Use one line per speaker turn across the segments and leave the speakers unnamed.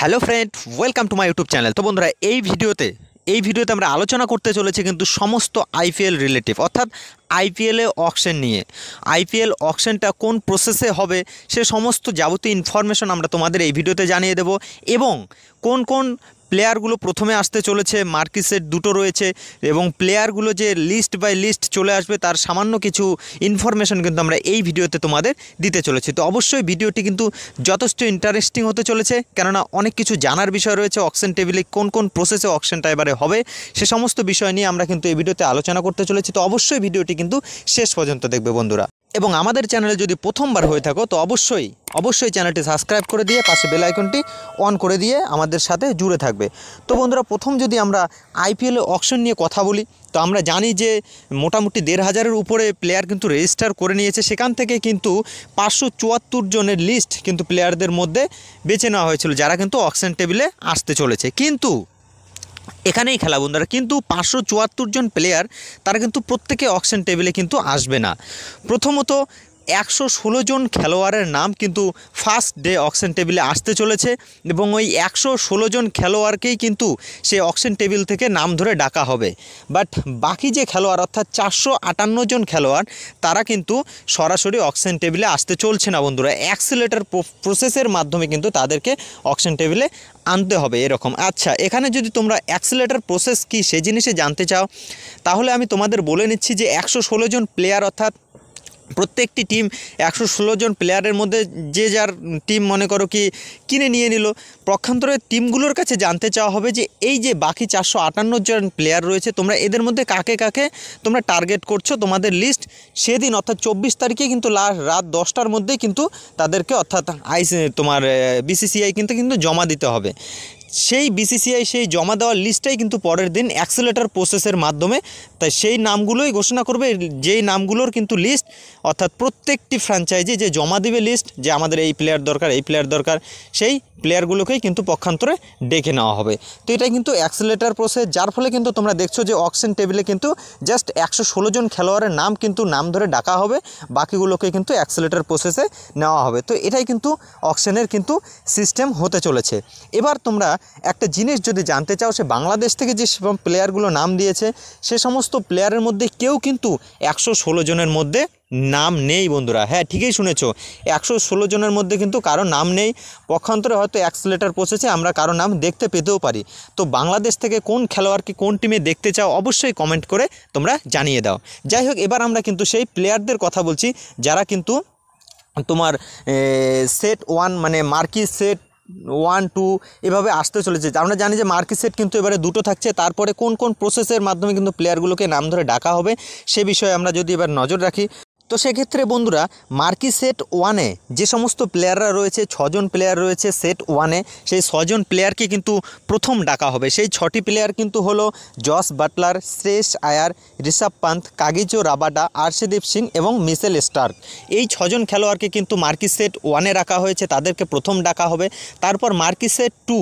Hello friend, welcome to my YouTube channel. তো বন্ধুরা, এই ভিডিওতে আমরা আলোচনা করতে চলেছি কিন্তু সমস্ত আইপিএল রিলেটিভ, অর্থাৎ আইপিএলে অকশন নিয়ে। আইপিএল অকশনটা কোন প্রসেসে হবে সে সমস্ত যাবতীয় ইনফরমেশন আমরা তোমাদের এই ভিডিওতে জানিয়ে দেব, এবং কোন কোন প্লেয়ারগুলো প্রথমে আসতে চলেছে, মার্কি সেট দুটো রয়েছে, এবং প্লেয়ারগুলো যে লিস্ট বাই লিস্ট চলে আসবে তার সামান্য কিছু ইনফরমেশন কিন্তু আমরা এই ভিডিওতে তোমাদের দিতে চলেছি। তো অবশ্যই ভিডিওটি কিন্তু যথেষ্ট ইন্টারেস্টিং হতে চলেছে, কেননা অনেক কিছু জানার বিষয় রয়েছে। অকশন টেবিলে কোন কোন প্রসেসে অকশনটা এবারে হবে সে সমস্ত বিষয় নিয়ে আমরা কিন্তু এই ভিডিওতে আলোচনা করতে চলেছি। তো অবশ্যই ভিডিওটি কিন্তু শেষ পর্যন্ত দেখবে বন্ধুরা, এবং আমাদের চ্যানেলে যদি প্রথমবার হয়ে থাকো তো অবশ্যই চ্যানেলটি সাবস্ক্রাইব করে দিয়ে পাশে বেল আইকনটি অন করে দিয়ে আমাদের সাথে জুড়ে থাকবে। তো বন্ধুরা, প্রথম যদি আমরা আইপিএল অকশন নিয়ে কথা বলি, তো আমরা জানি যে মোটামুটি ১৫০০-এর উপরে প্লেয়ার কিন্তু রেজিস্টার করে নিয়েছে। সেখান থেকে কিন্তু ৫৭৪ জনের লিস্ট কিন্তু প্লেয়ারদের মধ্যে বেছে নেওয়া হয়েছিল যারা কিন্তু অকশন টেবিলে আসতে চলেছে। কিন্তু এখানেই খেলা বন্ধুরা, কিন্তু ৫৭৪ জন প্লেয়ার তারা কিন্তু প্রত্যেকে অকশন টেবিলে কিন্তু আসবে না। প্রথমত ১১৬ জন খেলোয়াড়ের নাম কিন্তু ফার্স্ট ডে অকশন টেবিলে আসতে চলেছে, এবং ওই ১১৬ জন খেলোয়াড়কেই কিন্তু সেই অকশন টেবিল থেকে নাম ধরে ডাকা হবে। বাট বাকি যে খেলোয়াড়, অর্থাৎ ৪৫৮ জন খেলোয়াড়, তারা কিন্তু সরাসরি অকশন টেবিলে আসতে চলছে না বন্ধুরা। অ্যাক্সিলেটর প্রসেসের মাধ্যমে কিন্তু তাদেরকে অকশন টেবিলে আনতে হবে এরকম। আচ্ছা, এখানে যদি তোমরা অ্যাক্সিলেটর প্রসেস কী সেই জিনিসে জানতে চাও, তাহলে আমি তোমাদের বলে নিচ্ছি যে ১১৬ জন প্লেয়ার, অর্থাৎ প্রত্যেকটি টিম ১১৬ জন প্লেয়ারের মধ্যে যে যার টিম মনে করো কি কিনে নিয়ে নিল, পক্ষান্তরের টিমগুলোর কাছে জানতে চাওয়া হবে যে এই যে বাকি ৪৫৮ জন প্লেয়ার রয়েছে, তোমরা এদের মধ্যে কাকে কাকে তোমরা টার্গেট করছো। তোমাদের লিস্ট সেদিন অর্থাৎ ২৪ তারিখে কিন্তু রাত ১০টার মধ্যেই কিন্তু তাদেরকে, অর্থাৎ তোমার বিসিসিআই কিন্তু জমা দিতে হবে। সেই বিসিসিআই সেই জমা দেওয়ার লিস্টটাই কিন্তু পরের দিন অ্যাক্সিলেটর প্রসেসের মাধ্যমে তাই সেই নামগুলোই ঘোষণা করবে, যেই নামগুলোর কিন্তু লিস্ট, অর্থাৎ প্রত্যেকটি ফ্র্যাঞ্চাইজি যে জমা দিবে লিস্ট যে আমাদের এই প্লেয়ার দরকার, সেই প্লেয়ারগুলোকেই কিন্তু পক্ষান্তরে ডেকে নেওয়া হবে। তো এটাই কিন্তু অ্যাক্সিলেটর প্রসেস, যার ফলে কিন্তু তোমরা দেখছো যে অকশন টেবিলে কিন্তু জাস্ট ১১৬ জন খেলোয়াড়ের নাম কিন্তু নাম ধরে ডাকা হবে, বাকিগুলোকে কিন্তু অ্যাক্সিলেটর প্রসেসে নেওয়া হবে। তো এটাই কিন্তু অকশনের কিন্তু সিস্টেম হতে চলেছে। এবার তোমরা একটা জিনিস যদি জানতে চাও, সে বাংলাদেশ থেকে যে প্লেয়ারগুলো নাম দিয়েছে সে সমস্ত প্লেয়ারের মধ্যে কেউ কিন্তু ১১৬ জনের মধ্যে নাম নেই বন্ধুরা। হ্যাঁ, ঠিকই শুনেছো, ১১৬ জনের মধ্যে কিন্তু কারো নাম নেই। পক্ষান্তরে হয়তো অ্যাক্সিলেটর প্রসেসে আমরা কারো নাম দেখতে পেতেও পারি। তো বাংলাদেশ থেকে কোন খেলোয়াড়কে কোন টিমে দেখতে চাও অবশ্যই কমেন্ট করে তোমরা জানিয়ে দাও। যাই হোক, এবার আমরা কিন্তু সেই প্লেয়ারদের কথা বলছি যারা কিন্তু তোমার সেট 1 মানে মার্কি সেট 1, 2 এভাবে আসতে চলেছে। আমরা জানি যে মার্কি সেট কিন্তু এবারে দুটো থাকছে। তারপরে কোন কোন প্রসেসের মাধ্যমে কিন্তু প্লেয়ারগুলোকে নাম ধরে ডাকা হবে সে বিষয়ে আমরা যদি এবার নজর রাখি, তো সেক্ষেত্রে বন্ধুরা মার্কি সেট 1-এ যে সমস্ত প্লেয়াররা রয়েছে, ৬ জন প্লেয়ার রয়েছে সেট 1-এ, সেই ৬ জন প্লেয়ারকে কিন্তু প্রথম ডাকা হবে। সেই 6টি প্লেয়ার কিন্তু হলো জস বাটলার, শ্রেয়স আয়ার, ঋষভ পান্ত, কাগিজো রাবাডা, আর্শদীপ সিং এবং মিচেল স্টার্ক। এই 6 জন খেলোয়াড়কে কিন্তু মার্কি সেট 1-এ রাখা হয়েছে, তাদেরকে প্রথম ডাকা হবে। তারপর মার্কি সেট 2,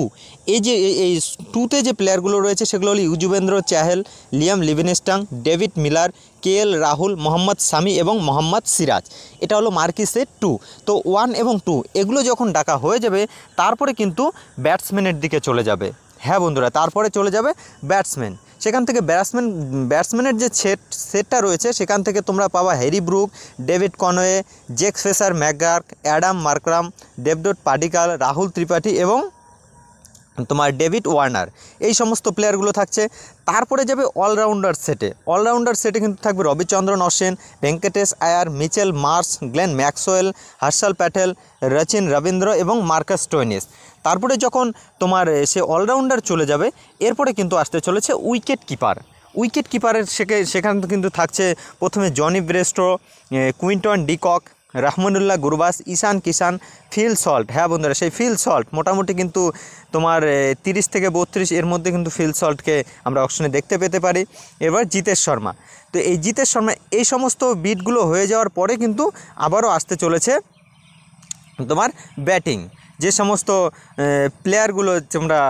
এই 2তে যে প্লেয়ারগুলো রয়েছে সেগুলো হলো Yuzvendra Chahal, Liam Livingstone, David Miller, KL Rahul, Mohammed Shami এবং মোহাম্মদ সিরাজ। এটা হলো মার্কি সেট 2। তো 1 এবং 2 এগুলো যখন ডাকা হয়ে যাবে তারপরে কিন্তু ব্যাটসম্যানের দিকে চলে যাবে। হ্যাঁ বন্ধুরা, তারপরে চলে যাবে ব্যাটসম্যান। সেখান থেকে ব্যাটসম্যানের যে সেটটা রয়েছে সেখান থেকে তোমরা পাবা Harry Brook, David Conway, Jake Fraser McGurk, Adam Markram, দেবদত্ত পাডিক্কাল, রাহুল ত্রিপাঠী এবং তোমার ডেভিড ওয়ার্নার। এই সমস্ত প্লেয়ারগুলো থাকছে। তারপরে যাবে অলরাউন্ডার সেটে কিন্তু থাকবে Ravichandran Ashwin, Venkatesh Iyer, Mitchell Marsh, Glenn Maxwell, Harshal Patel, Rachin Ravindra এবং মার্কাস স্টোয়নিস। তারপরে যখন তোমার সে অলরাউন্ডার চলে যাবে, এরপরে কিন্তু আসতে চলেছে উইকেট কিপারের সেখানে কিন্তু থাকছে প্রথমে Jonny Bairstow, Quinton de Kock, Rahmanullah Gurbaz, Ishan Kishan, Phil Salt. হ্যাঁ বন্ধুরা, সেই ফিল সল্ট মোটামুটি কিন্তু তোমার 30 থেকে 32 এর মধ্যে কিন্তু ফিল সল্টকে আমরা অকশনে দেখতে পেতে পারি। এবার জিতেশ শর্মা। তো এই জিতেশ শর্মা, এই সমস্ত বিটগুলো হয়ে যাওয়ার পরে কিন্তু আবারও আসতে চলেছে তোমার ব্যাটিং। যে সমস্ত প্লেয়ারগুলো তোমরা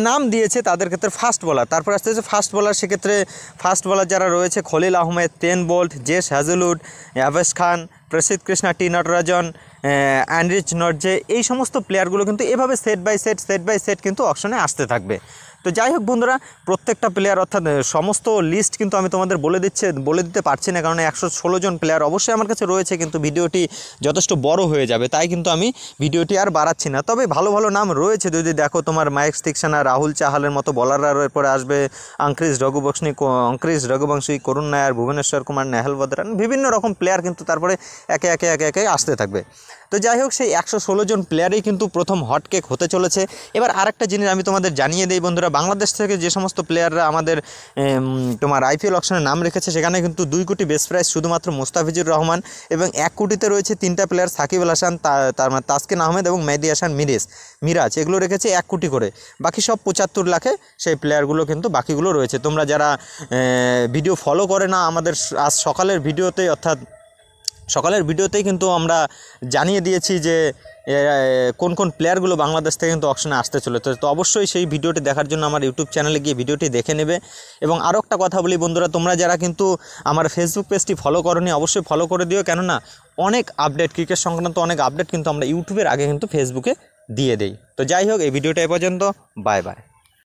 নাম দিয়েছে তাদের ক্ষেত্রে ফাস্ট বোলার, তারপর আসতে হচ্ছে ফাস্ট বোলার। সেক্ষেত্রে ফাস্ট বোলার যারা রয়েছে Khaleel Ahmed, Trent Boult, Josh Hazlewood, Avesh Khan, Prasidh Krishna, টি নটরাজন, অ্যান্ড্রিচ নর্জে, এই সমস্ত প্লেয়ারগুলো কিন্তু এভাবে সেট বাই সেট কিন্তু অকশনে আসতে থাকবে। তো যাই হোক বন্ধুরা, প্রত্যেকটা প্লেয়ার অর্থাৎ সমস্ত লিস্ট কিন্তু আমি তোমাদের বলে দিতে পারছি না, কারণ 116 জন প্লেয়ার অবশ্যই আমার কাছে রয়েছে, কিন্তু ভিডিওটি যথেষ্ট বড় হয়ে যাবে, তাই কিন্তু আমি ভিডিওটি আর বাড়াচ্ছি না। তবে ভালো ভালো নাম রয়েছে, যদি দেখো তোমার মাইক থিক্সানা, রাহুল চাহালের মতো বলাররা এরপরে আসবে, অঙ্ক্রিস রঘুবংশী, করুণ নায়ার, ভুবনেশ্বর কুমার, নেহাল বদরান, বিভিন্ন রকম প্লেয়ার কিন্তু তারপরে একে একে আসতে থাকবে। তো যাই হোক, সেই 116 জন প্লেয়ারই কিন্তু প্রথম হটকেক হতে চলেছে। এবার আরেকটা জিনিস আমি তোমাদের জানিয়ে দিই বন্ধুরা, বাংলাদেশ থেকে যে সমস্ত প্লেয়াররা আমাদের তোমার আইপিএল অকশনে নাম রেখেছে, সেখানে কিন্তু 2 কোটি বেস্ট প্রাইস শুধুমাত্র মোস্তাফিজুর রহমান, এবং 1 কোটিতে রয়েছে 3টা প্লেয়ার, সাকিব আল হাসান, তার মানে তাসকিন আহমেদ এবং মেহেদী হাসান মিরাজ, এগুলো রেখেছে 1 কোটি করে। বাকি সব 75 লাখে সেই প্লেয়ারগুলো কিন্তু বাকিগুলো রয়েছে। তোমরা যারা ভিডিও ফলো করে না, আমাদের আজ সকালের ভিডিওতেই কিন্তু আমরা জানিয়ে দিয়েছি যে কোন কোন প্লেয়ারগুলো বাংলাদেশ থেকে কিন্তু অকশনে আসতে চলেছে। তো অবশ্যই সেই ভিডিওটি দেখার জন্য আমার ইউটিউব চ্যানেলে গিয়ে ভিডিওটি দেখে নেবে। এবং আরও একটা কথা বলি বন্ধুরা, তোমরা যারা কিন্তু আমার ফেসবুক পেজটি ফলো করোনি, অবশ্যই ফলো করে দিও, কেননা অনেক আপডেট, ক্রিকেট সংক্রান্ত অনেক আপডেট কিন্তু আমরা ইউটিউবের আগে কিন্তু ফেসবুকে দিয়ে দেই। তো যাই হোক, এই ভিডিওটা এ পর্যন্ত, বাই বাই।